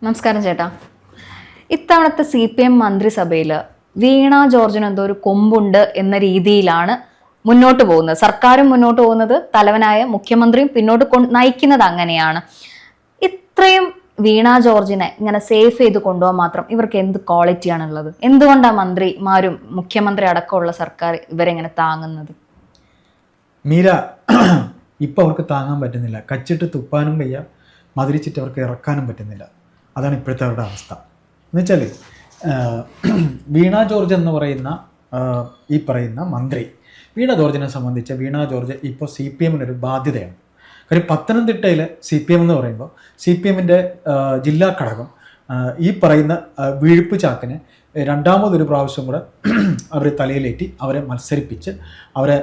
നമസ്കാരം ചേട്ടാ. ഇത്തവണത്തെ CPM മന്ത്രിസഭയിൽ വീണ ജോർജിന് എന്തോ ഒരു കൊമ്പുണ്ട് എന്ന രീതിയിലാണ് മുന്നോട്ട് പോകുന്നത്. സർക്കാരും മുന്നോട്ട് പോകുന്നത്, തലവനായ മുഖ്യമന്ത്രിയും പിന്നോട്ട് നയിക്കുന്നത് അങ്ങനെയാണ്. ഇത്രയും വീണ ജോർജിനെ ഇങ്ങനെ സേഫ് ചെയ്ത് കൊണ്ടുപോകാൻ മാത്രം ഇവർക്ക് എന്ത് ക്വാളിറ്റിയാണുള്ളത്? എന്തുകൊണ്ടാണ് മന്ത്രിമാരും മുഖ്യമന്ത്രി അടക്കമുള്ള സർക്കാർ ഇവരെങ്ങനെ താങ്ങുന്നത്? മീര, ഇപ്പം അവർക്ക് താങ്ങാൻ പറ്റുന്നില്ല. കച്ചിട്ട് തുപ്പാനും വയ്യ, മതിരിച്ചിട്ട് അവർക്ക് ഇറക്കാനും പറ്റുന്നില്ല. അതാണ് ഇപ്പോഴത്തെ അവരുടെ അവസ്ഥ. എന്നുവെച്ചാൽ വീണ ജോർജ് എന്ന് പറയുന്ന ഈ പറയുന്ന മന്ത്രി, വീണ ജോർജിനെ സംബന്ധിച്ച് വീണ ജോർജ് ഇപ്പോൾ CPM ഒരു ബാധ്യതയാണ്. കാര്യം പത്തനംതിട്ടയിൽ CPM എന്ന് പറയുമ്പോൾ CPM-ൻ്റെ ജില്ലാ ഘടകം ഈ പറയുന്ന വീഴ്പ്പ് ചാക്കിനെ രണ്ടാമതൊരു പ്രാവശ്യം കൂടെ അവർ തലയിലേറ്റി അവരെ മത്സരിപ്പിച്ച് അവരെ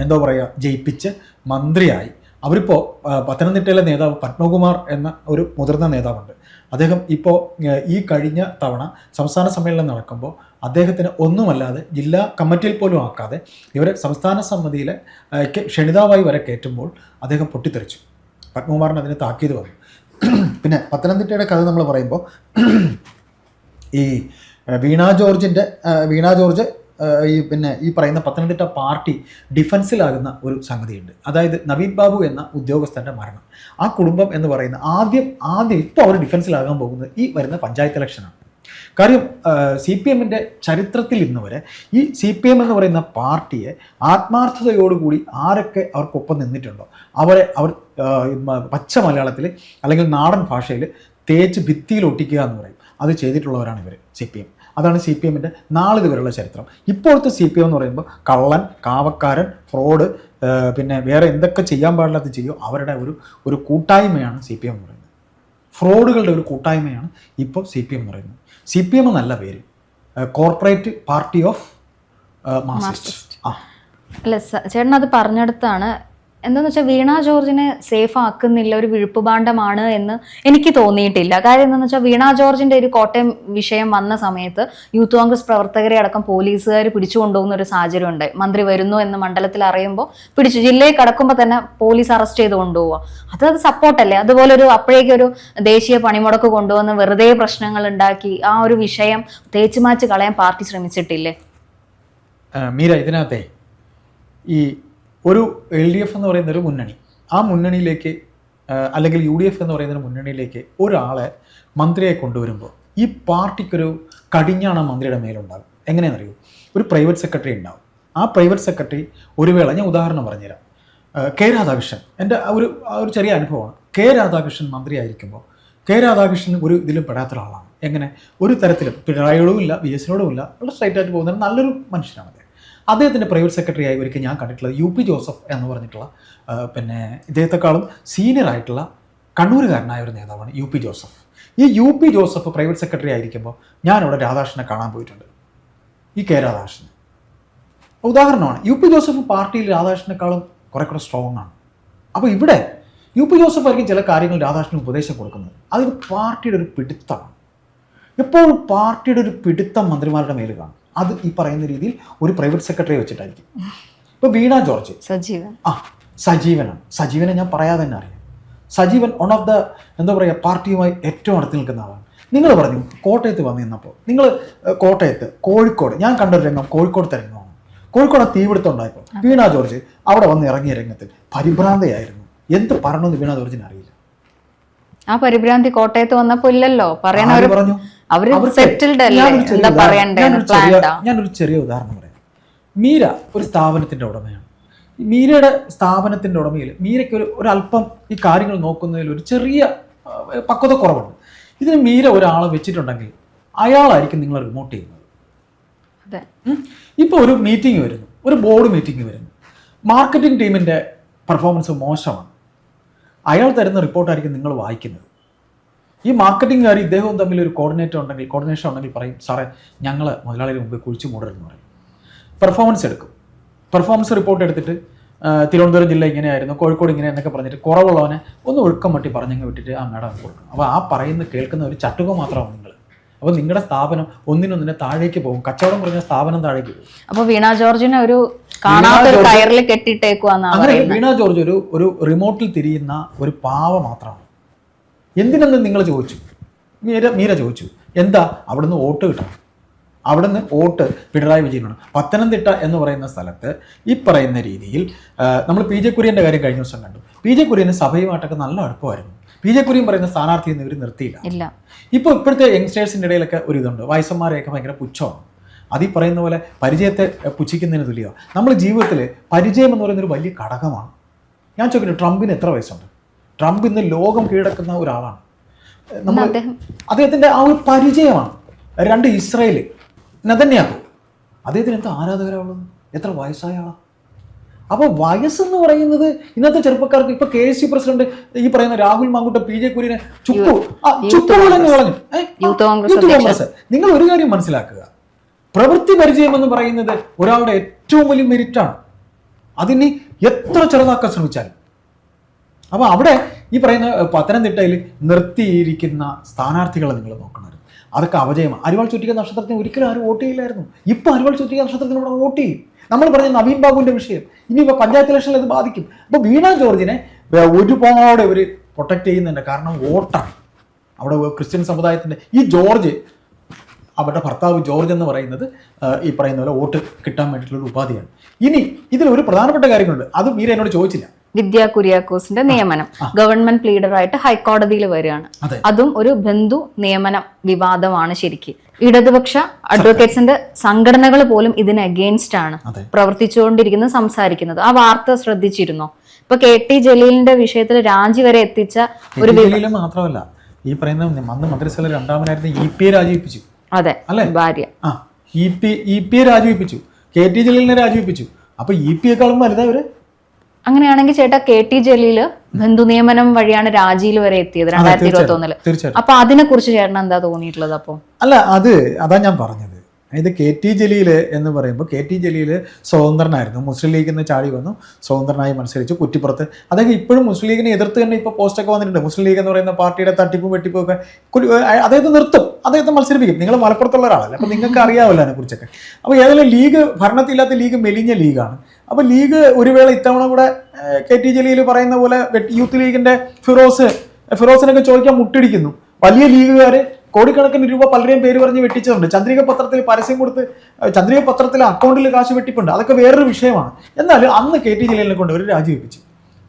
എന്താ പറയുക ജയിപ്പിച്ച് മന്ത്രിയായി. അവരിപ്പോൾ പത്തനംതിട്ടയിലെ നേതാവ് പത്മകുമാർ എന്ന ഒരു മുതിർന്ന നേതാവുണ്ട്. അദ്ദേഹം ഇപ്പോൾ ഈ കഴിഞ്ഞ തവണ സംസ്ഥാന സമ്മേളനം നടക്കുമ്പോൾ അദ്ദേഹത്തിന് ഒന്നുമല്ലാതെ ജില്ലാ കമ്മിറ്റിയിൽ പോലും ആക്കാതെ ഇവരെ സംസ്ഥാന സമിതിയിലെ ക്ഷണിതാവായി വരെ കയറ്റുമ്പോൾ അദ്ദേഹം പൊട്ടിത്തെറിച്ചു. പത്മകുമാറിന് അതിന് താക്കീത് വന്നു. പിന്നെ പത്തനംതിട്ടയുടെ കഥ നമ്മൾ പറയുമ്പോൾ ഈ വീണ ജോർജ് ഈ പറയുന്ന പത്തനംതിട്ട പാർട്ടി ഡിഫൻസിലാകുന്ന ഒരു സംഗതിയുണ്ട്. അതായത് നവീൻ ബാബു എന്ന ഉദ്യോഗസ്ഥൻ്റെ മരണം. ആ കുടുംബം എന്ന് പറയുന്ന ആദ്യം ഇപ്പോൾ അവർ ഡിഫൻസിലാകാൻ പോകുന്നത് ഈ വരുന്ന പഞ്ചായത്ത് ഇലക്ഷനാണ്. കാര്യം CPM-ൻ്റെ ചരിത്രത്തിൽ ഇന്ന് വരെ ഈ CPM എന്ന് പറയുന്ന പാർട്ടിയെ ആത്മാർത്ഥതയോടുകൂടി ആരൊക്കെ അവർക്കൊപ്പം നിന്നിട്ടുണ്ടോ അവർ പച്ച മലയാളത്തിൽ അല്ലെങ്കിൽ നാടൻ ഭാഷയിൽ തേച്ച് ഭിത്തിയിൽ ഒട്ടിക്കുക എന്ന് പറയും. അത് ചെയ്തിട്ടുള്ളവരാണ് ഇവർ CPM. അതാണ് CPM-ൻ്റെ നാളിതുവരെയുള്ള ചരിത്രം. ഇപ്പോഴത്തെ CPM എന്ന് പറയുമ്പോൾ കള്ളൻ, കാവക്കാരൻ, ഫ്രോഡ്, പിന്നെ വേറെ എന്തൊക്കെ ചെയ്യാൻ പാടില്ലാത്ത ചെയ്യോ അവരുടെ ഒരു കൂട്ടായ്മയാണ് CPM എന്ന് പറയുന്നത്. ഫ്രോഡുകളുടെ ഒരു കൂട്ടായ്മയാണ് ഇപ്പോൾ CPM എന്ന് പറയുന്നത്. CPM എന്നല്ല പേര്, കോർപ്പറേറ്റ് പാർട്ടി ഓഫ് മാർക്സിസ്റ്റ്. അല്ല ചേട്ടൻ അത് പറഞ്ഞെടുത്താണ്. എന്താണെന്ന് വെച്ചാൽ വീണ ജോർജിനെ സേഫ് ആക്കുന്നില്ല, ഒരു വിഴുപ്പുപാണ്ഡമാണ് എന്ന് എനിക്ക് തോന്നിയിട്ടില്ല. കാര്യം എന്താണെന്ന് വെച്ചാൽ വീണ ജോർജിൻ്റെ ഒരു കോട്ടയം വിഷയം വന്ന സമയത്ത് യൂത്ത് കോൺഗ്രസ് പ്രവർത്തകരെ അടക്കം പോലീസുകാർ പിടിച്ചു കൊണ്ടുപോകുന്ന ഒരു സാഹചര്യം ഉണ്ട്. മന്ത്രി വരുന്നു എന്ന് മണ്ഡലത്തിൽ അറിയുമ്പോൾ ജില്ലയിൽ കടക്കുമ്പോൾ തന്നെ പോലീസ് അറസ്റ്റ് ചെയ്ത് കൊണ്ടുപോവുക. അത് സപ്പോർട്ടല്ലേ? അതുപോലെ അപ്പോഴേക്കൊരു ദേശീയ പണിമുടക്ക് കൊണ്ടുവന്ന് വെറുതെ പ്രശ്നങ്ങൾ ഉണ്ടാക്കി ആ ഒരു വിഷയം തേച്ചുമാച്ച് കളയാൻ പാർട്ടി ശ്രമിച്ചിട്ടില്ലേ? മീര, ഇതിനകത്തെ ഈ ഒരു LDF എന്ന് പറയുന്ന ഒരു മുന്നണി, ആ മുന്നണിയിലേക്ക് അല്ലെങ്കിൽ UDF എന്ന് പറയുന്ന ഒരു മുന്നണിയിലേക്ക് ഒരാളെ മന്ത്രിയെ കൊണ്ടുവരുമ്പോൾ ഈ പാർട്ടിക്കൊരു കടിഞ്ഞാണ് മന്ത്രിയുടെ മേലുണ്ടാകും. എങ്ങനെയാണെന്നറിയോ? ഒരു പ്രൈവറ്റ് സെക്രട്ടറി ഉണ്ടാവും. ആ പ്രൈവറ്റ് സെക്രട്ടറി ഒരു വേള, ഞാൻ ഉദാഹരണം പറഞ്ഞുതരാം, K. രാധാകൃഷ്ണൻ, എൻ്റെ ഒരു ചെറിയ അനുഭവമാണ്. K. രാധാകൃഷ്ണൻ മന്ത്രി ആയിരിക്കുമ്പോൾ K. രാധാകൃഷ്ണൻ ഒരു ഇതിലും പെടാത്ത ഒരാളാണ്. എങ്ങനെ? ഒരു തരത്തിലും പിണറായിയോടും ഇല്ല, VS-നോടും ഇല്ല, വളരെ സ്ട്രൈറ്റായിട്ട് പോകുന്ന നല്ലൊരു മനുഷ്യനാണ്. അദ്ദേഹത്തിൻ്റെ പ്രൈവറ്റ് സെക്രട്ടറി ആയി ഒരിക്കൽ ഞാൻ കണ്ടിട്ടുള്ളത് UP ജോസഫ് എന്ന് പറഞ്ഞിട്ടുള്ള പിന്നെ ഇദ്ദേഹത്തെക്കാളും സീനിയർ ആയിട്ടുള്ള കണ്ണൂരുകാരനായ ഒരു നേതാവാണ് UP ജോസഫ്. ഈ UP ജോസഫ് പ്രൈവറ്റ് സെക്രട്ടറി ആയിരിക്കുമ്പോൾ ഞാനവിടെ രാധാകൃഷ്ണനെ കാണാൻ പോയിട്ടുണ്ട്. ഈ K. രാധാകൃഷ്ണൻ ഉദാഹരണമാണ്. UP ജോസഫ് പാർട്ടിയിൽ രാധാകൃഷ്ണനെക്കാളും കുറെ സ്ട്രോങ് ആണ്. അപ്പോൾ ഇവിടെ UP ജോസഫ് ആയിരിക്കും ചില കാര്യങ്ങൾ രാധാകൃഷ്ണന് ഉപദേശം കൊടുക്കുന്നത്. അതൊരു പാർട്ടിയുടെ ഒരു പിടുത്തമാണ്. എപ്പോഴും പാർട്ടിയുടെ ഒരു പിടുത്തം മന്ത്രിമാരുടെ മേൽ കാണും. അത് ഈ പറയുന്ന രീതിയിൽ ഒരു പ്രൈവറ്റ് സെക്രട്ടറി വെച്ചിട്ടായിരിക്കും. ഇപ്പോൾ വീണ ജോർജ് സജീവനാണ്. സജീവനെ ഞാൻ പറയാതെ തന്നെ അറിയാം. സജീവൻ വൺ ഓഫ് ദ എന്താ പറയുക പാർട്ടിയുമായി ഏറ്റവും അടുത്ത് നിൽക്കുന്ന ആളാണ്. നിങ്ങൾ പറഞ്ഞു കോട്ടയത്ത് വന്നു നിന്നപ്പോൾ, നിങ്ങൾ കോട്ടയത്ത് കോഴിക്കോട്, ഞാൻ കണ്ടൊരു രംഗം കോഴിക്കോടത്തെ രംഗമാണ്. കോഴിക്കോട് തീപിടുത്തം ഉണ്ടായപ്പോൾ വീണ ജോർജ് അവിടെ വന്ന് ഇറങ്ങിയ രംഗത്തിൽ പരിഭ്രാന്തയായിരുന്നു. എന്ത് പറയണമെന്ന് വീണ ജോർജിന് അറിയില്ല. ആ പരിഭ്രാന്തി കോട്ടയത്ത് വന്നപ്പോ ഇല്ലല്ലോ. പറഞ്ഞു ഞാനൊരു ചെറിയ ഉദാഹരണം പറയാം. മീര ഒരു സ്ഥാപനത്തിൻ്റെ ഉടമയാണ്. മീരയുടെ സ്ഥാപനത്തിൻ്റെ ഉടമയിൽ മീരയ്ക്ക് ഒരല്പം ഈ കാര്യങ്ങൾ നോക്കുന്നതിൽ ഒരു ചെറിയ പക്വത കുറവുണ്ട്. ഇതിന് മീര ഒരാളെ വെച്ചിട്ടുണ്ടെങ്കിൽ അയാളായിരിക്കും നിങ്ങൾ റിമോട്ട് ചെയ്യുന്നത്. ഇപ്പോൾ ഒരു മീറ്റിംഗ് വരുന്നു, ഒരു ബോർഡ് മീറ്റിംഗ് വരുന്നു, മാർക്കറ്റിംഗ് ടീമിൻ്റെ പെർഫോമൻസ് മോശമാണ്. അയാൾ തരുന്ന റിപ്പോർട്ടായിരിക്കും നിങ്ങൾ വായിക്കുന്നത്. ഈ മാർക്കറ്റിംഗുകാർ ഇദ്ദേഹവും തമ്മിൽ ഒരു കോർഡിനേഷൻ ഉണ്ടെങ്കിൽ പറയും, സാറേ ഞങ്ങൾ മുതലാളിയുടെ മുമ്പ് കുഴിച്ചു മൂടരുതെന്ന് പറയും. പെർഫോമൻസ് എടുക്കും. പെർഫോമൻസ് റിപ്പോർട്ട് എടുത്തിട്ട് തിരുവനന്തപുരം ജില്ല ഇങ്ങനെയായിരുന്നു, കോഴിക്കോട് ഇങ്ങനെ എന്നൊക്കെ പറഞ്ഞിട്ട് കുറവുള്ളവനെ ഒന്ന് ഒഴുക്കം മട്ടി പറഞ്ഞങ്ങ് വിട്ടിട്ട് ആ മേഡം കൊടുക്കും. അപ്പോൾ ആ കേൾക്കുന്ന ഒരു ചട്ടുക മാത്രമാണ് നിങ്ങൾ. അപ്പോൾ നിങ്ങളുടെ സ്ഥാപനം ഒന്നിനൊന്നിനെ താഴേക്ക് പോകും. കച്ചവടം കുറഞ്ഞ സ്ഥാപനം താഴേക്ക് പോകും. അപ്പോൾ വീണ ജോർജിനെ അങ്ങനെ വീണ ജോർജ് ഒരു റിമോട്ടിൽ തിരിയുന്ന ഒരു പാവ മാത്രമാണ്. എന്തിനെന്ന് നിങ്ങൾ ചോദിച്ചു. മീര ചോദിച്ചു എന്താ അവിടുന്ന് വോട്ട് കിട്ടണം, അവിടുന്ന് വോട്ട് പിണറായി വിജയനാണ്. പത്തനംതിട്ട എന്ന് പറയുന്ന സ്ഥലത്ത് ഈ പറയുന്ന രീതിയിൽ നമ്മൾ പി ജെ കുര്യൻ്റെ കാര്യം കഴിഞ്ഞ ദിവസം കണ്ടു. പി ജെ കുര്യന് സഭയുമായിട്ടൊക്കെ നല്ല അടുപ്പമായിരുന്നു. പി ജെ കുര്യൻ പറയുന്ന സ്ഥാനാർത്ഥിയൊന്നും ഇവർ നിർത്തിയില്ല. ഇപ്പോൾ ഇപ്പോഴത്തെ യങ്സ്റ്റേഴ്സിൻ്റെ ഇടയിലൊക്കെ ഒരു ഇതുണ്ട്, വയസ്സന്മാരെയൊക്കെ ഭയങ്കര പുച്ഛമാണ്. അതീ പറയുന്ന പോലെ പരിചയത്തെ പുച്ഛിക്കുന്നതിന് തുല്യമാണ്. നമ്മൾ ജീവിതത്തിൽ പരിചയം എന്ന് പറയുന്നൊരു വലിയ ഘടകമാണ്. ഞാൻ ചോദിക്കട്ടെ, ട്രംപിന് എത്ര വയസ്സുണ്ട്? ട്രംപ് ഇന്ന് ലോകം കീഴടക്കുന്ന ഒരാളാണ്. നമ്മൾ അദ്ദേഹത്തിൻ്റെ ആ ഒരു പരിചയമാണ്. 2 ഇസ്രായേൽ നെതന്യാഹു, അദ്ദേഹത്തിന് എന്താ ആരാധകരാണുള്ളത്, എത്ര വയസ്സായ ആളാണ്. അപ്പോൾ വയസ്സെന്ന് പറയുന്നത് ഇന്നത്തെ ചെറുപ്പക്കാർക്ക്, ഇപ്പൊ KSC പ്രസിഡന്റ് ഈ പറയുന്ന രാഹുൽ മാങ്കൂട്ടം പി ജെ കുര്യനെ ചുക്കു തന്നെ കളഞ്ഞു. യൂത്ത് കോൺഗ്രസ്. നിങ്ങൾ ഒരു കാര്യം മനസ്സിലാക്കുക, പ്രവൃത്തി പരിചയം എന്ന് പറയുന്നത് ഒരാളുടെ ഏറ്റവും വലിയ മെരിറ്റാണ്. അതിന് എത്ര ചെറുതാക്കാൻ ശ്രമിച്ചാലും. അപ്പോൾ അവിടെ ഈ പറയുന്ന പത്തനംതിട്ടയിൽ നിർത്തിയിരിക്കുന്ന സ്ഥാനാർത്ഥികളെ നിങ്ങൾ നോക്കണം, അതൊക്കെ അപജയമാണ്. അരിവാൾ ചുറ്റിക നക്ഷത്രത്തിന് ഒരിക്കലും ആരും വോട്ട് ചെയ്യില്ലായിരുന്നു. ഇപ്പൊ അരിവാൾ ചുറ്റിക നക്ഷത്രത്തിന് ഇവിടെ വോട്ട് ചെയ്യും. നമ്മൾ പറഞ്ഞ നവീൻ ബാബുവിന്റെ വിഷയം ഇനിയിപ്പോൾ പഞ്ചായത്ത് ഇലക്ഷനിൽ ഇത് ബാധിക്കും. അപ്പോൾ വീണ ജോർജിനെ ഒരുപാട് ഇവർ പ്രൊട്ടക്ട് ചെയ്യുന്നുണ്ട്. കാരണം വോട്ടാണ് അവിടെ ക്രിസ്ത്യൻ സമുദായത്തിന്റെ. ഈ ജോർജ്, അവരുടെ ഭർത്താവ് ജോർജ് എന്ന് പറയുന്നത് ഈ പറയുന്ന പോലെ വോട്ട് കിട്ടാൻ വേണ്ടിയിട്ടുള്ള ഉപാധിയാണ്. ഇനി ഇതിലൊരു പ്രധാനപ്പെട്ട കാര്യങ്ങളുണ്ട്, അത് മീര എന്നോട് ചോദിച്ചില്ല. വിദ്യാ കുര്യാക്കോസിന്റെ നിയമനം ഗവൺമെന്റ് പ്ലീഡറായിട്ട് ഹൈക്കോടതിയിൽ വരികയാണ്. അതും ഒരു ബന്ധു നിയമന വിവാദമാണ്. ശരിക്കും ഇടതുപക്ഷ അഡ്വക്കേറ്റ്സിന്റെ സംഘടനകൾ പോലും ഇതിന് അഗെയിൻസ്റ്റ് ആണ് പ്രവർത്തിച്ചുകൊണ്ടിരിക്കുന്നത്, സംസാരിക്കുന്നത്. ആ വാർത്ത ശ്രദ്ധിച്ചിരുന്നോ? ഇപ്പൊ KT ജലീലിന്റെ വിഷയത്തിൽ രാജി വരെ എത്തിച്ച ഒരു മാത്രമല്ല, ഈ പറയുന്ന അന്ന് മന്ത്രിസഭ രണ്ടാമനായിരുന്നു EP രാജിവെപ്പിച്ചു. അതെ, അല്ലെ ഭാര്യ EP രാജിവെപ്പിച്ചു, KT ജലീലിനെ രാജിവെപ്പിച്ചു. അപ്പൊ EP-യെക്കാളും വലുതാ അവര്. അങ്ങനെയാണെങ്കിൽ ചേട്ടാ, KT ജലീല് ബന്ധു നിയമനം വഴിയാണ് രാജിയിൽ വരെ എത്തിയത് 2021. അപ്പൊ അതിനെ കുറിച്ച് ചേട്ടൻ എന്താ തോന്നിയിട്ടുള്ളത്? അപ്പൊ അല്ല, അതാ ഞാൻ പറഞ്ഞത്. ഇത് KT ജലീല് എന്ന് പറയുമ്പോൾ KT ജലീല് സ്വതന്ത്രനായിരുന്നു. മുസ്ലിം ലീഗിൽ നിന്ന് ചാടി വന്നു, സ്വതന്ത്രനായി മത്സരിച്ചു. കുറ്റിപ്പുറത്ത് അദ്ദേഹം ഇപ്പോഴും മുസ്ലിം ലീഗിനെ എതിർത്ത് തന്നെ ഇപ്പോൾ പോസ്റ്റൊക്കെ വന്നിട്ടുണ്ട്. മുസ്ലിം ലീഗ് എന്ന് പറയുന്ന പാർട്ടിയുടെ തട്ടിപ്പും വെട്ടിപ്പും ഒക്കെ അദ്ദേഹത്തെ നിർത്തും, അദ്ദേഹത്തെ മത്സരിപ്പിക്കും. നിങ്ങൾ മലപ്പുറത്തുള്ള ഒരാളല്ലേ, അപ്പോൾ നിങ്ങൾക്ക് അറിയാമല്ലോ അതിനെക്കുറിച്ചൊക്കെ. അപ്പോൾ ഏതെങ്കിലും ലീഗ്, ഭരണത്തില്ലാത്ത ലീഗ് മെലിഞ്ഞ ലീഗാണ്. അപ്പോൾ ലീഗ് ഒരു വേള ഇത്തവണ കൂടെ KT ജലീല് പറയുന്ന പോലെ യൂത്ത് ലീഗിന്റെ ഫിറോസിനൊക്കെ ചോദിക്കാൻ മുട്ടിടിക്കുന്നു. വലിയ ലീഗുകാർ കോടിക്കണക്കിന് രൂപ പലരെയും പേര് പറഞ്ഞ് വെട്ടിച്ചിട്ടുണ്ട്. ചന്ദ്രിക പത്രത്തിൽ പരസ്യം കൊടുത്ത് ചന്ദ്രിക പത്രത്തിലെ അക്കൗണ്ടിൽ കാശ് വെട്ടിപ്പുണ്ട്. അതൊക്കെ വേറൊരു വിഷയമാണ്. എന്നാലും അന്ന് KT ജലീലിനെ കൊണ്ട് ഒരു രാജിവെപ്പിച്ചു.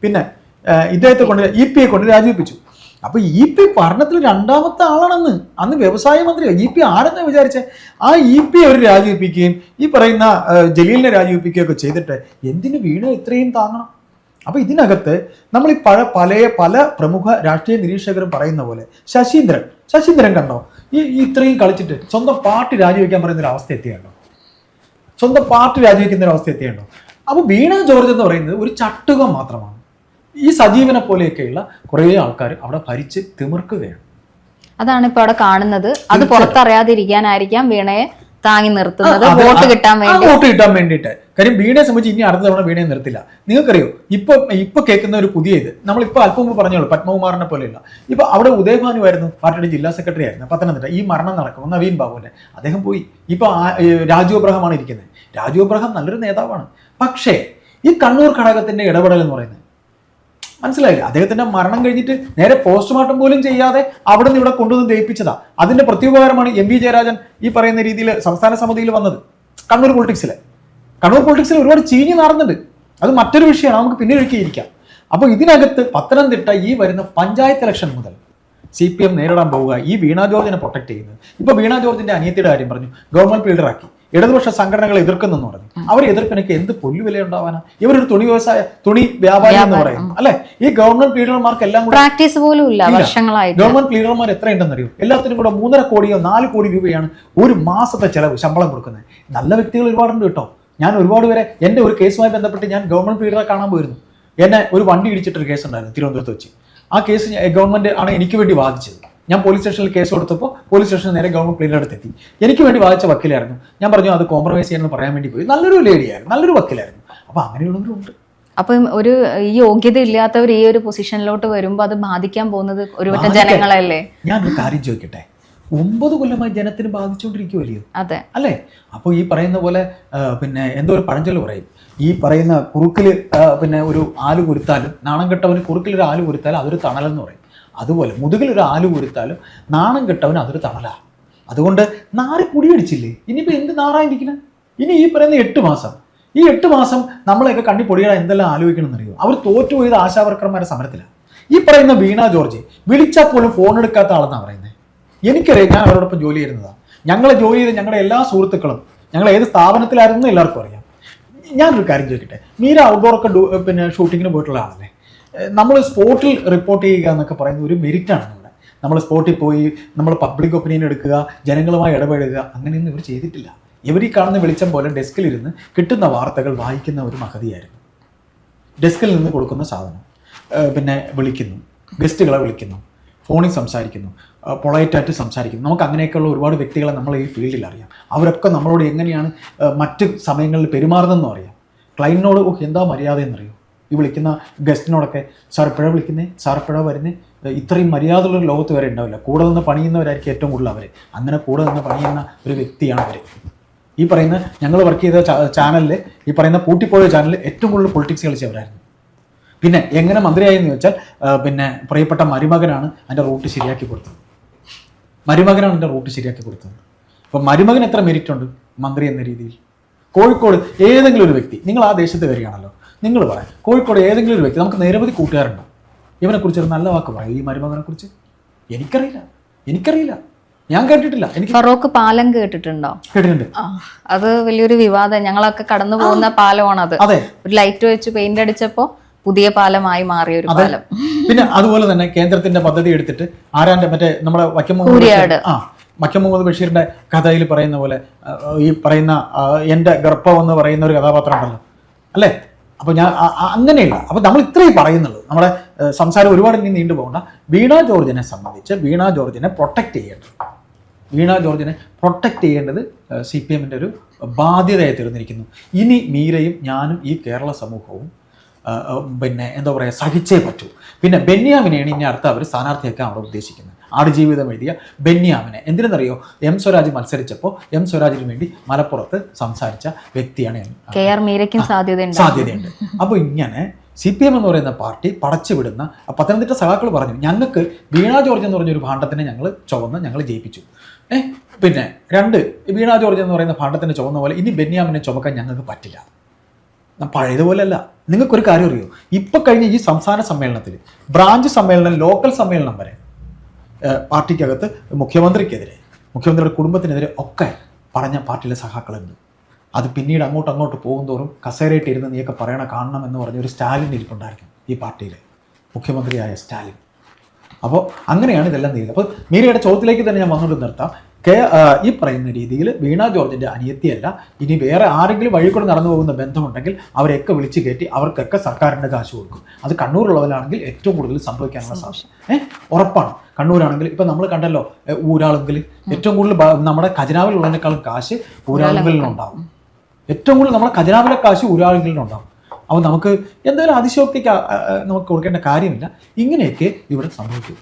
പിന്നെ ഇദ്ദേഹത്തെ കൊണ്ട് EP-യെ കൊണ്ട് രാജിവെപ്പിച്ചു. അപ്പൊ EP ഭരണത്തിൽ 2ാമത്തെ ആളാണെന്ന്. അന്ന് വ്യവസായ മന്ത്രി EP ആരെന്നാ വിചാരിച്ചേ? ആ EP-യെ അവർ രാജിവെപ്പിക്കുകയും ഈ പറയുന്ന ജലീലിനെ രാജിവെപ്പിക്കുകയൊക്കെ ചെയ്തിട്ട് എന്തിനു വീണ ഇത്രയും താങ്ങണം? അപ്പൊ ഇതിനകത്ത് നമ്മൾ ഈ പല പ്രമുഖ രാഷ്ട്രീയ നിരീക്ഷകരും പറയുന്ന പോലെ ശശീന്ദ്രൻ കണ്ടോ ഈ ഇത്രയും കളിച്ചിട്ട് സ്വന്തം പാർട്ടി രാജിവെക്കാൻ പറയുന്ന ഒരു അവസ്ഥ എത്തിയുണ്ടോ? സ്വന്തം പാർട്ടി രാജിവെക്കുന്ന ഒരു അവസ്ഥ എത്തിയുണ്ടോ? അപ്പൊ വീണ ജോർജ് എന്ന് പറയുന്നത് ഒരു ചട്ടുകം മാത്രമാണ്. ഈ സജീവനെ പോലെയൊക്കെയുള്ള കുറേ ആൾക്കാർ അവിടെ ഭരിച്ച് തിമിർക്കുകയാണ്. അതാണ് ഇപ്പൊ അവിടെ കാണുന്നത്. അത് പുറത്തറിയാതിരിക്കാനായിരിക്കാം വീണയെ താങ്ങി നിർത്തുന്നത്, വോട്ട് കിട്ടാൻ വേണ്ടിയിട്ട്. കാര്യം വീണയെ സംബന്ധിച്ച് ഇനി അടുത്ത തവണ വീണയെ നിർത്തില്ല. നിങ്ങൾക്കറിയോ, ഇപ്പൊ കേൾക്കുന്ന ഒരു പുതിയ ഇത്, നമ്മളിപ്പോൾ അല്പം മുമ്പ് പറഞ്ഞോളൂ, പത്മകുമാറിനെ പോലെയല്ല. ഇപ്പൊ അവിടെ ഉദയഭാനു ആയിരുന്നു, പാർട്ടിയുടെ ജില്ലാ സെക്രട്ടറി ആയിരുന്നു പത്തനംതിട്ട. ഈ മരണം നടക്കും, നവീൻ ബാബുവിന്റെ, അദ്ദേഹം പോയി. ഇപ്പൊ രാജു അബ്രഹാമാണ് ഇരിക്കുന്നത്. രാജു അബ്രഹാം നല്ലൊരു നേതാവാണ്. പക്ഷേ ഈ കണ്ണൂർ ഘടകത്തിന്റെ ഇടപെടൽ എന്ന് പറയുന്നത് മനസ്സിലായില്ല. അദ്ദേഹത്തിന്റെ മരണം കഴിഞ്ഞിട്ട് നേരെ പോസ്റ്റ്മോർട്ടം പോലും ചെയ്യാതെ അവിടെ നിന്ന് ഇവിടെ കൊണ്ടുവന്ന് ദയിപ്പിച്ചതാ. അതിന്റെ പ്രത്യുപകാരമാണ് MV ജയരാജൻ ഈ പറയുന്ന രീതിയിൽ സംസ്ഥാന സമിതിയിൽ വന്നത്. കണ്ണൂർ പൊളിറ്റിക്സിൽ ഒരുപാട് ചീഞ്ഞു നാറുന്നുണ്ട്. അത് മറ്റൊരു വിഷയമാണ്, നമുക്ക് പിന്നെ ഒഴുക്കിയിരിക്കാം. അപ്പോൾ ഇതിനകത്ത് പത്തനംതിട്ട ഈ വരുന്ന പഞ്ചായത്ത് ഇലക്ഷൻ മുതൽ CPM നേരിടാൻ പോവുക ഈ വീണ ജോർജിനെ പ്രൊട്ടക്ട് ചെയ്യുന്നത്. ഇപ്പൊ വീണ ജോർജിന്റെ അനിയത്തിയുടെ കാര്യം പറഞ്ഞു, ഗവൺമെന്റ് ബിൽഡറാക്കി. ഇടതുപക്ഷ സംഘടനകൾ എതിർക്കുന്നെന്ന് പറഞ്ഞു. അവർ എതിർപ്പിനൊക്കെ എന്ത് പൊല്ലുവില ഉണ്ടാവാനാ? ഇവരൊരു തുണി വ്യാപാരി എന്ന് പറയുന്നു അല്ലെ? ഈ ഗവൺമെന്റ് ലീഡർമാർക്ക് എല്ലാം പ്രാക്ടീസ് പോലും ഇല്ല വർഷങ്ങളായി. ഗവൺമെന്റ് ലീഡർമാർ എത്രയുണ്ടെന്ന് അറിയോ? എല്ലാത്തിനും കൂടെ 3.5 കോടിയോ 4 കോടി രൂപയാണ് ഒരു മാസത്തെ ചെലവ്, ശമ്പളം കൊടുക്കുന്നത്. നല്ല വ്യക്തികൾ ഒരുപാടുണ്ട് കേട്ടോ. ഞാൻ ഒരുപാട് പേരെ എൻ്റെ ഒരു കേസുമായി ബന്ധപ്പെട്ട് ഞാൻ ഗവൺമെന്റ് ലീഡറെ കാണാൻ പോയിരുന്നു. എന്നെ ഒരു വണ്ടി ഇടിച്ചിട്ടൊരു കേസ് ഉണ്ടായിരുന്നു തിരുവനന്തപുരത്ത് വെച്ച്. ആ കേസ് ഗവൺമെന്റ് ആണ് എനിക്ക് വേണ്ടി വാദിച്ചത്. ഞാൻ പോലീസ് സ്റ്റേഷനിൽ കേസ് കൊടുത്തപ്പോൾ പോലീസ് സ്റ്റേഷനിൽ നേരെ ഗവൺമെന്റ് പ്ലീഡർ അടുത്തെത്തി. എനിക്ക് വേണ്ടി വാദിച്ച വക്കീലായിരുന്നു. ഞാൻ പറഞ്ഞു അത് കോംപ്രമൈസ് ചെയ്യാമെന്ന് പറയാൻ വേണ്ടി പോയി. നല്ലൊരു ലേഡിയായിരുന്നു, നല്ലൊരു വക്കീലായിരുന്നു. അപ്പൊ അങ്ങനെയുള്ളവരുണ്ട്. അപ്പം ഈ യോഗ്യത ഇല്ലാത്തവർ ഈ ഒരു പൊസിഷനിലോട്ട് വരുമ്പോൾ അത് ബാധിക്കാൻ പോകുന്നത് ഒരുപറ്റം ജനങ്ങളല്ലേ? ഞാനൊരു കാര്യം ചോദിക്കട്ടെ, 9 കൊല്ലമായി ജനത്തിന് ബാധിച്ചുകൊണ്ടിരിക്കുമല്ലോ, അതെ അല്ലേ? അപ്പോൾ ഈ പറയുന്ന പോലെ പിന്നെ എന്തോ ഒരു പഴഞ്ചൊല്ല് പറയും, ഈ പറയുന്ന കുറുക്കിൽ പിന്നെ ഒരു ആല് കുരുത്താലും, നാണം കെട്ടവന് കുറുക്കിലൊരു ആല് കുരുത്താലും അതൊരു തണലെന്ന് പറയും. അതുപോലെ മുതുകിൽ ഒരു ആല് കൊടുത്താലും നാണം കെട്ടവൻ അതൊരു തണലാ. അതുകൊണ്ട് നാറി കുടിയടിച്ചില്ലേ, ഇനിയിപ്പോൾ എന്ത് നാറായിരിക്കണം? ഇനി ഈ പറയുന്ന 8 മാസം, ഈ 8 മാസം നമ്മളെയൊക്കെ കണ്ണി പൊടിയാൻ എന്തെല്ലാം ആലോചിക്കണം എന്നറിയോ? അവർ തോറ്റുപോയത് ആശാവർക്കർമാരുടെ സമരത്തിലാണ്. ഈ പറയുന്ന വീണ ജോർജ് വിളിച്ചാൽ പോലും ഫോൺ എടുക്കാത്ത ആളെന്നാണ് പറയുന്നത്. എനിക്കറിയാം, ഞാൻ അവരോടൊപ്പം ജോലി ചെയ്യുന്നതാണ്. ഞങ്ങളെ ജോലി ചെയ്ത് ഞങ്ങളുടെ എല്ലാ സുഹൃത്തുക്കളും ഞങ്ങൾ ഏത് സ്ഥാപനത്തിലായിരുന്നു എല്ലാവർക്കും അറിയാം. ഞാനൊരു കാര്യം ചോദിക്കട്ടെ, മീര ഔട്ട്ഡോറൊക്കെ പിന്നെ ഷൂട്ടിങ്ങിന് പോയിട്ടുള്ള ആളല്ലേ? നമ്മൾ സ്പോട്ടിൽ റിപ്പോർട്ട് ചെയ്യുക എന്നൊക്കെ പറയുന്ന ഒരു മെരിറ്റാണ് നമ്മുടെ. നമ്മൾ സ്പോട്ടിൽ പോയി നമ്മൾ പബ്ലിക് ഒപ്പീനിയൻ എടുക്കുക, ജനങ്ങളുമായി ഇടപെടുക, അങ്ങനെയൊന്നും ഇവർ ചെയ്തിട്ടില്ല. ഇവർ ഈ കാണുന്ന വെളിച്ചം പോലെ ഡെസ്കിലിരുന്ന് കിട്ടുന്ന വാർത്തകൾ വായിക്കുന്ന ഒരു മഹതിയായിരുന്നു. ഡെസ്കിൽ നിന്ന് കൊടുക്കുന്ന സാധനം പിന്നെ വിളിക്കുന്നു, ഗസ്റ്റുകളെ വിളിക്കുന്നു, ഫോണിൽ സംസാരിക്കുന്നു, പൊളൈറ്റായിട്ട് സംസാരിക്കുന്നു. നമുക്ക് അങ്ങനെയൊക്കെയുള്ള ഒരുപാട് വ്യക്തികളെ നമ്മൾ ഈ ഫീൽഡിൽ അറിയാം. അവരൊക്കെ നമ്മളോട് എങ്ങനെയാണ് മറ്റ് സമയങ്ങളിൽ പെരുമാറുന്നതെന്നും അറിയാം. ക്ലൈൻറ്റിനോട് എന്താ മര്യാദ എന്നറിയോ? ഈ വിളിക്കുന്ന ഗസ്റ്റിനോടൊക്കെ സാർ എപ്പോഴാണ് വിളിക്കുന്നത്, സാർ എപ്പോഴാണ് വരുന്നത്, ഇത്രയും മര്യാദയുള്ളൊരു ലോകത്ത് വരെ ഉണ്ടാവില്ല. കൂടെ നിന്ന് പണിയുന്നവരായിരിക്കും ഏറ്റവും കൂടുതൽ അവർ. അങ്ങനെ കൂടെ നിന്ന് പണിയുന്ന ഒരു വ്യക്തിയാണ് അവർ. ഈ പറയുന്ന ഞങ്ങൾ വർക്ക് ചെയ്ത ചാനലിൽ, ഈ പറയുന്ന പൂട്ടിപ്പോയ ചാനലിൽ ഏറ്റവും കൂടുതൽ പൊളിറ്റിക്സ് കളിച്ചവരായിരുന്നു. പിന്നെ എങ്ങനെ മന്ത്രിയായെന്ന് ചോദിച്ചാൽ പിന്നെ പ്രിയപ്പെട്ട മരുമകനാണ് അതിൻ്റെ റൂട്ട് ശരിയാക്കി കൊടുത്തത്. മരുമകനാണ് എൻ്റെ റൂട്ട് ശരിയാക്കി കൊടുത്തത്. അപ്പം മരുമകൻ എത്ര മെരിറ്റ് ഉണ്ട് മന്ത്രി എന്ന രീതിയിൽ? കോഴിക്കോട് ഏതെങ്കിലും ഒരു വ്യക്തി, നിങ്ങൾ ആ ദേശത്ത് വരികയാണല്ലോ, നിങ്ങൾ പറയാം, കോഴിക്കോട് ഏതെങ്കിലും ഒരു വ്യക്തി, നമുക്ക് നിരവധി കൂട്ടുകാരുണ്ട്, ഇവനെക്കുറിച്ച് ഒരു നല്ല വാക്ക് പറയും ഈ മരുമകനെ കുറിച്ച്? എനിക്കറിയില്ല, ഞാൻ കേട്ടിട്ടില്ല. എനിക്ക് ഫറോക്ക് പാലം കേട്ടിട്ടുണ്ടോ? കേട്ടിട്ടുണ്ട്. അത് വലിയൊരു വിവാദം. ഞങ്ങളൊക്കെ കടന്നു പോകുന്ന പാലമാണത്. അതെ, ഒരു ലൈറ്റ് വെച്ച് പെയിന്റ് അടിച്ചപ്പോ പുതിയ പാലമായി മാറിയ ഒരു പാലം. പിന്നെ അതുപോലെ തന്നെ കേന്ദ്രത്തിന്റെ പദ്ധതി എടുത്തിട്ട് ആരാന്റെ മറ്റേ നമ്മുടെ വക്കം മുഹമ്മദ് ബഷീറിന്റെ കഥയിൽ പറയുന്ന പോലെ ഈ പറയുന്ന എൻ്റെ ഗർഭം എന്ന് പറയുന്ന ഒരു കഥാപാത്രം ഉണ്ടല്ലോ അല്ലേ? അപ്പൊ ഞാൻ അങ്ങനെയില്ല. അപ്പൊ നമ്മൾ ഇത്രയും പറയുന്നുള്ളൂ. നമ്മുടെ സംസാരം ഒരുപാട് ഇനി നീണ്ടു പോകണ്ട. വീണ ജോർജിനെ സംബന്ധിച്ച് വീണ ജോർജിനെ പ്രൊട്ടക്ട് ചെയ്യേണ്ടത് CPM-ന്റെ ഒരു ബാധ്യതയായി തീർന്നിരിക്കുന്നു. ഇനി മീരയും ഞാനും ഈ കേരള സമൂഹവും പിന്നെ എന്താ പറയുക സഹിച്ചേ പറ്റൂ. പിന്നെ ബെന്യാമിനെയാണ് ഇനി അടുത്ത അവർ സ്ഥാനാർത്ഥിയാക്കാൻ അവിടെ ഉദ്ദേശിക്കുന്നത്. ആടുജീവിതം എഴുതിയ ബെന്യാമിനെ. എന്തിനെന്നറിയോ? എം സ്വരാജ് മത്സരിച്ചപ്പോൾ എം സ്വരാജിന് വേണ്ടി മലപ്പുറത്ത് സംസാരിച്ച വ്യക്തിയാണ്. KR മീരയ്ക്കും സാധ്യതയുണ്ട്. അപ്പോൾ ഇങ്ങനെ CPM എന്ന് പറയുന്ന പാർട്ടി പടച്ചുവിടുന്ന പത്തനംതിട്ട സഖാക്കൾ പറഞ്ഞു, ഞങ്ങൾക്ക് വീണ ജോർജ് എന്ന് പറഞ്ഞൊരു ഭാണ്ഡത്തിനെ ഞങ്ങൾ ജയിപ്പിച്ചു. പിന്നെ 2 വീണ ജോർജ് എന്ന് പറയുന്ന ഭാണ്ഡത്തിന് ചുവന്ന പോലെ ഇനി ബെന്യാമിനെ ചുമക്കാൻ ഞങ്ങൾക്ക് പറ്റില്ല. പഴയതുപോലെയല്ല. നിങ്ങൾക്കൊരു കാര്യം അറിയോ? ഇപ്പം കഴിഞ്ഞ ഈ സംസ്ഥാന സമ്മേളനത്തിൽ ബ്രാഞ്ച് സമ്മേളനം, ലോക്കൽ സമ്മേളനം വരെ പാർട്ടിക്കകത്ത് മുഖ്യമന്ത്രിയുടെ കുടുംബത്തിനെതിരെ ഒക്കെ പറഞ്ഞ പാർട്ടിയിലെ സഖാക്കളുണ്ട്. അത് പിന്നീട് അങ്ങോട്ട് പോകുന്തോറും കസേരയിട്ട് ഇരുന്ന് നീയൊക്കെ കാണണം എന്ന് പറഞ്ഞ ഒരു സ്റ്റാലിൻ ഇരിപ്പുണ്ടായിരുന്നു ഈ പാർട്ടിയിൽ, മുഖ്യമന്ത്രിയായ സ്റ്റാലിൻ. അപ്പോൾ അങ്ങനെയാണ് ഇതെല്ലാം നീങ്ങുന്നത്. അപ്പോൾ മീരയുടെ ചോദ്യത്തിലേക്ക് തന്നെ ഞാൻ വന്നുകൊണ്ട് നിർത്താം. ഈ പറയുന്ന രീതിയിൽ വീണ ജോർജിൻ്റെ അനിയത്തിയല്ല, ഇനി വേറെ ആരെങ്കിലും വഴി കൂടെ നടന്നു പോകുന്ന ബന്ധമുണ്ടെങ്കിൽ അവരെയൊക്കെ വിളിച്ചു കയറ്റി അവർക്കൊക്കെ സർക്കാരിൻ്റെ കാശ് കൊടുക്കും. അത് കണ്ണൂരുള്ളവരാണെങ്കിൽ ഏറ്റവും കൂടുതൽ സംഭവിക്കാനുള്ള സാധ്യത ഉറപ്പാണ്. കണ്ണൂരാണെങ്കിൽ ഇപ്പം നമ്മൾ കണ്ടല്ലോ, ഊരാളുങ്കിൽ ഏറ്റവും കൂടുതൽ നമ്മുടെ ഖജനാവിലുള്ളതിനേക്കാളും കാശ് ഊരാളുകളിലുണ്ടാവും. ഏറ്റവും കൂടുതൽ നമ്മുടെ ഖജനാവിലെ കാശ് ഊരാളുകളിലുണ്ടാവും. അപ്പോൾ നമുക്ക് എന്തായാലും അതിശയോക്തിക്ക് നമുക്ക് കൊടുക്കേണ്ട കാര്യമില്ല. ഇങ്ങനെയൊക്കെ ഇവിടെ സംഭവിക്കും.